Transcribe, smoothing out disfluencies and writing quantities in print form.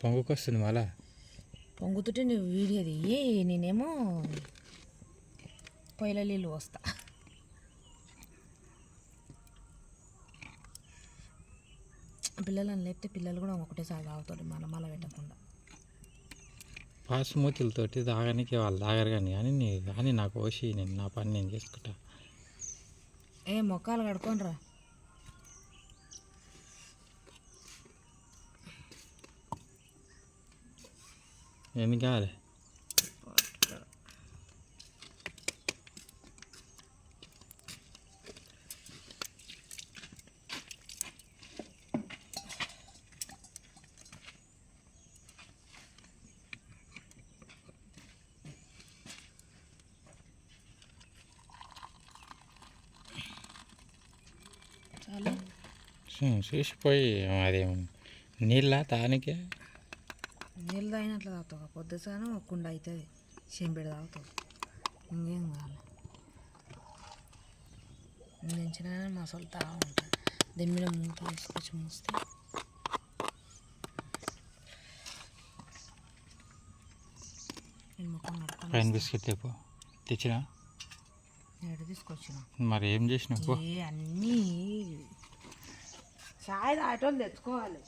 పొంగుకొస్తుంది మళ్ళా. పొంగుతుంటే నువ్వు వీడియో తీయి, నేనేమో పొయ్యిల నీళ్ళు వస్తా. పిల్లలను లేపితే పిల్లలు కూడా ఒకటేసారి తాగుతారు, మళ్ళా పెట్టకుండా. పాస్ మూతులతోటి తాగడానికి వాళ్ళు తాగరు కానీ నాకు పోసి నేను నా పని నేను చేసుకుంటా. మొక్కలు కడుకోనరా. ఎన్ని కావాలి? చూసిపోయి అది నీళ్ళ తానికి నీళ్ళు తాగినట్లు తాగుతావు. పొద్దుసాను ఒక కుండ అవుతుంది, చెంబెడు తాగుతావు, ఇంకేం కావాలి. దించిన మసాలా తాగా ఉంటుంది. దీని మీద మూత తీసుకొచ్చి మూస్తే నేను ముఖం నడుపుకొని పైన బిస్కెట్ తెచ్చినా ఎడ తీసుకొచ్చిన. మరి ఏం చేసినావు? అన్నీ చాయ్ తాగటోళ్ళు తెచ్చుకోవాలి.